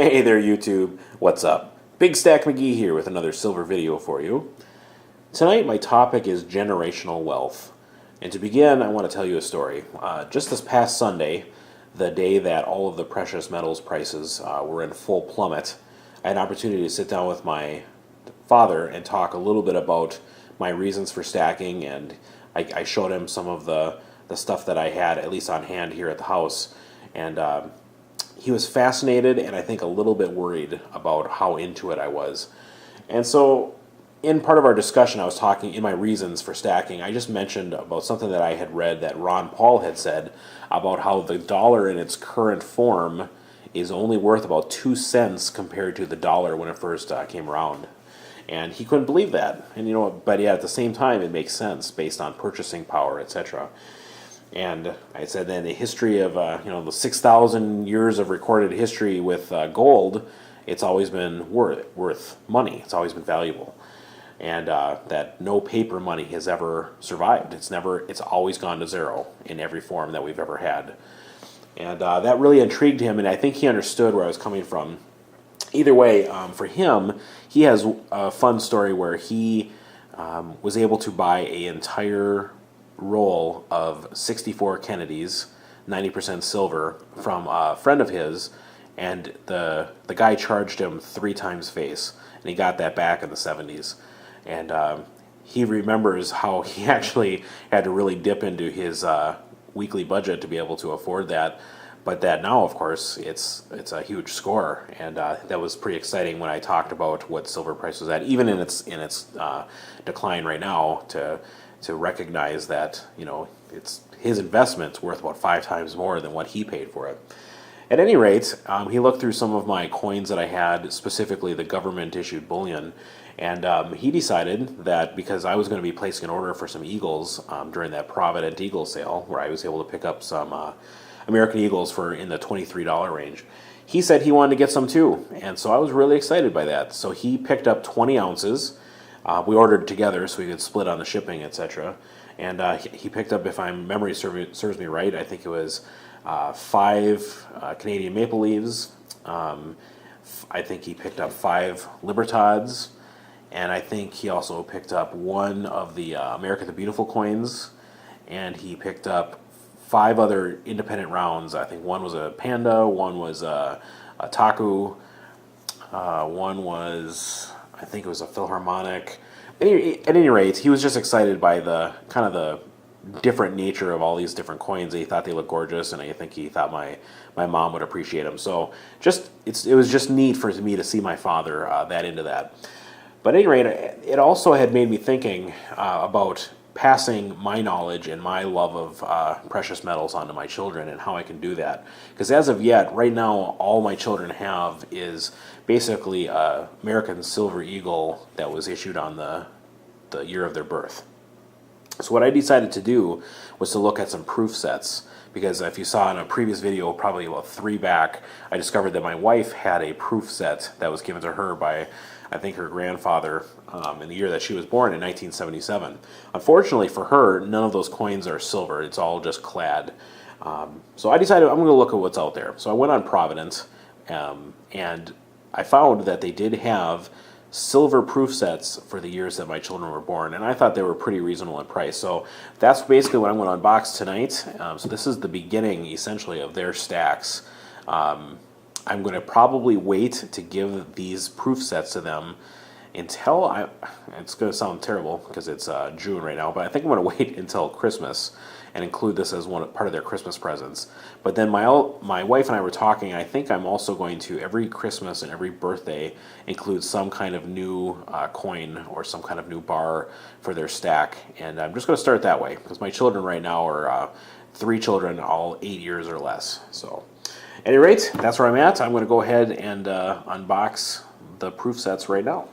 Hey there YouTube, what's up? Big Stack McGee here with another silver video for you. Tonight my topic is generational wealth. And to begin, I want to tell you a story. Just this past Sunday, the day that all of the precious metals prices were in full plummet, I had an opportunity to sit down with my father and talk a little bit about my reasons for stacking, and I showed him some of the stuff that I had, at least on hand here at the house. And he was fascinated and I think a little bit worried about how into it I was. And so, in part of our discussion, I was talking in my reasons for stacking. I just mentioned about something that I had read that Ron Paul had said about how the dollar in its current form is only worth about 2 cents compared to the dollar when it first came around. And he couldn't believe that. And but yeah, at the same time, it makes sense based on purchasing power, etc. And I said then the history of the 6,000 years of recorded history with gold, it's always been worth money. It's always been valuable, and that no paper money has ever survived. It's always gone to zero in every form that we've ever had, and that really intrigued him. And I think he understood where I was coming from. Either way, for him, he has a fun story where he was able to buy an entire roll of 64 Kennedys, 90% silver, from a friend of his, and the guy charged him 3 times face, and he got that back in the 70s. And he remembers how he actually had to really dip into his weekly budget to be able to afford that. But that now, of course, it's a huge score, and that was pretty exciting when I talked about what silver price was at, even in its decline right now, to recognize that it's his investment's worth about 5 times more than what he paid for it. At any rate, he looked through some of my coins that I had, specifically the government issued bullion, and he decided that because I was going to be placing an order for some eagles during that Provident Eagle sale, where I was able to pick up some American Eagles for in the $23 range, he said he wanted to get some too, and so I was really excited by that. So he picked up 20 ounces. We ordered together so we could split on the shipping, etc. And he picked up, if my memory serves me right, I think it was 5 Canadian Maple Leaves. I think he picked up 5 Libertads, and I think he also picked up 1 of the America the Beautiful coins, and he picked up 5 other independent rounds. I think 1 was a Panda, 1 was a Taku, 1 was, I think it was a Philharmonic. At any rate, he was just excited by the kind of the different nature of all these different coins. He thought they looked gorgeous, and I think he thought my mom would appreciate them. So it was just neat for me to see my father that into that. But at any rate, it also had made me thinking about passing my knowledge and my love of precious metals onto my children and how I can do that. Because as of yet, right now, all my children have is basically a American Silver Eagle that was issued on the year of their birth. So what I decided to do was to look at some proof sets, because if you saw in a previous video, probably about 3 back, I discovered that my wife had a proof set that was given to her by, I think, her grandfather in the year that she was born in 1977. Unfortunately for her, none of those coins are silver. It's all just clad. So I decided I'm going to look at what's out there. So I went on Provident, and I found that they did have silver proof sets for the years that my children were born, and I thought they were pretty reasonable in price. So that's basically what I'm going to unbox tonight. So this is the beginning, essentially, of their stacks. I'm going to probably wait to give these proof sets to them until it's going to sound terrible because it's June right now, but I think I'm going to wait until Christmas and include this as part of their Christmas presents. But then my wife and I were talking, I think I'm also going to, every Christmas and every birthday, include some kind of new coin or some kind of new bar for their stack. And I'm just going to start that way, because my children right now are 3 children, all 8 years or less. So at any rate, that's where I'm at. I'm going to go ahead and unbox the proof sets right now.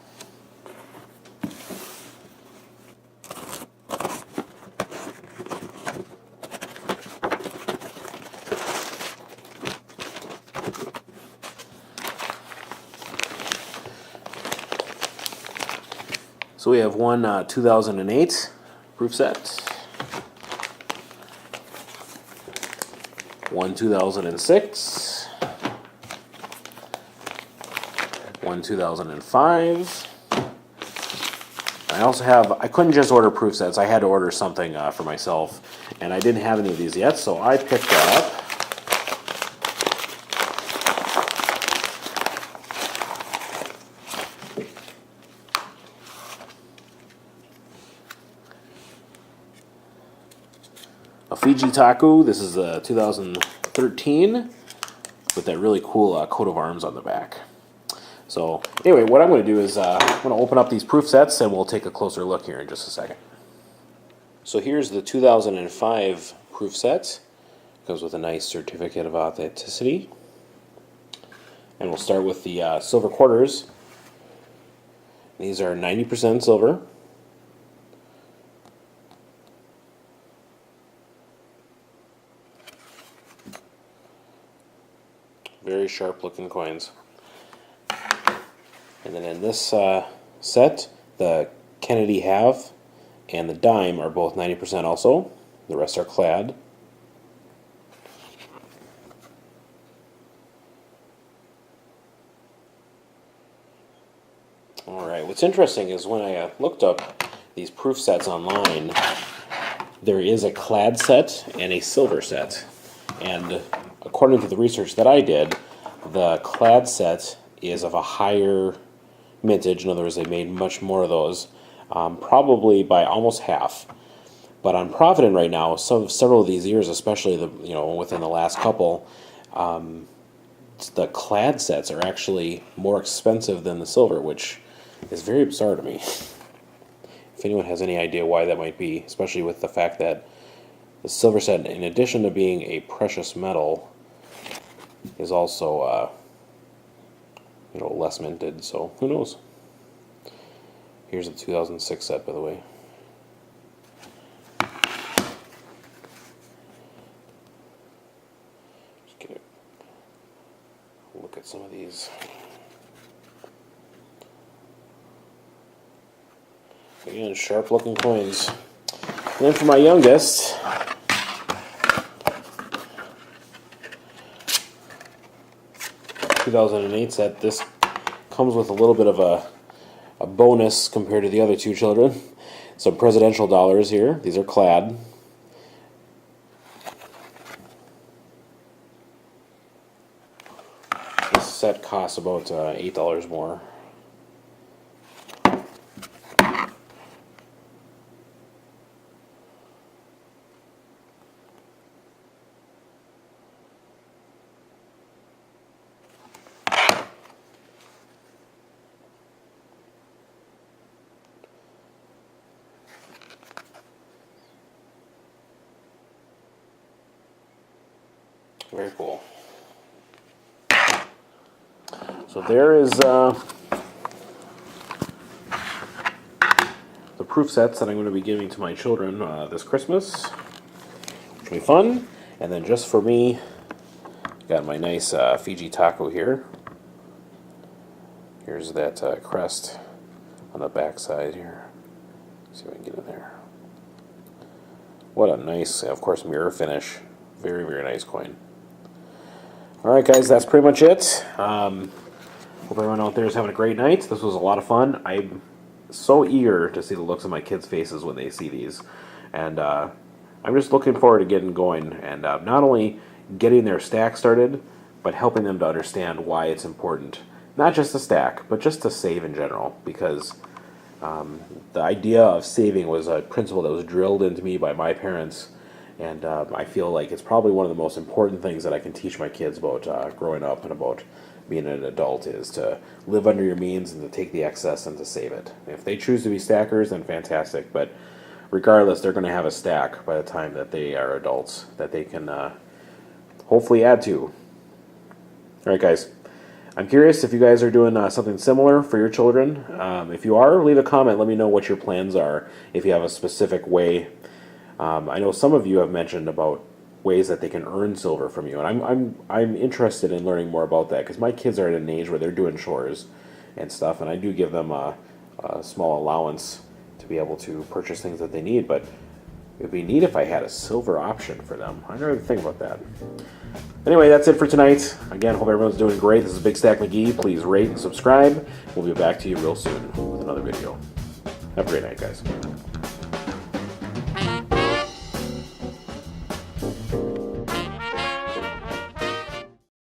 So we have one 2008 proof set, one 2006, one 2005. I also have, I couldn't just order proof sets, I had to order something for myself, and I didn't have any of these yet, so I picked up a Fiji Taku. This is 2013 with that really cool coat of arms on the back. So anyway, what I'm going to do is I'm going to open up these proof sets and we'll take a closer look here in just a second. So here's the 2005 proof set. Comes with a nice certificate of authenticity. And we'll start with the silver quarters. These are 90% silver. Very sharp looking coins. And then in this set, the Kennedy half and the dime are both 90% also. The rest are clad. Alright, what's interesting is when I looked up these proof sets online, there is a clad set and a silver set. And according to the research that I did, the clad set is of a higher mintage. In other words, they made much more of those, probably by almost half. But on Provident right now, several of these years, especially within the last couple, the clad sets are actually more expensive than the silver, which is very bizarre to me. If anyone has any idea why that might be, especially with the fact that the silver set, in addition to being a precious metal, is also less minted, so who knows. Here's the 2006 set, by the way. Just get a look at some of these. Again, sharp looking coins. And then for my youngest, (2008) set. This comes with a little bit of a bonus compared to the other two children. Some presidential dollars here. These are clad. This set costs about $8 more. Very cool. So there is the proof sets that I'm going to be giving to my children this Christmas, which will be fun. And then just for me, got my nice Fiji Taco here. Here's that crest on the back side here. Let's see if I can get in there. What a nice, of course, mirror finish. Very, very nice coin. Alright guys, that's pretty much it. Hope everyone out there is having a great night. This was a lot of fun. I'm so eager to see the looks on my kids' faces when they see these. And I'm just looking forward to getting going. And not only getting their stack started, but helping them to understand why it's important. Not just to stack, but just to save in general. Because the idea of saving was a principle that was drilled into me by my parents. And I feel like it's probably one of the most important things that I can teach my kids about growing up and about being an adult, is to live under your means and to take the excess and to save it. If they choose to be stackers, then fantastic. But regardless, they're going to have a stack by the time that they are adults that they can hopefully add to. All right, guys. I'm curious if you guys are doing something similar for your children. If you are, leave a comment. Let me know what your plans are, if you have a specific way. I know some of you have mentioned about ways that they can earn silver from you, and I'm interested in learning more about that, because my kids are at an age where they're doing chores and stuff, and I do give them a small allowance to be able to purchase things that they need. But It'd be neat if I had a silver option for them. I never think about that. Anyway, that's it for tonight. Again, hope everyone's doing great. This is Big Stack McGee. Please rate and subscribe. We'll be back to you real soon with another video. Have a great night, guys.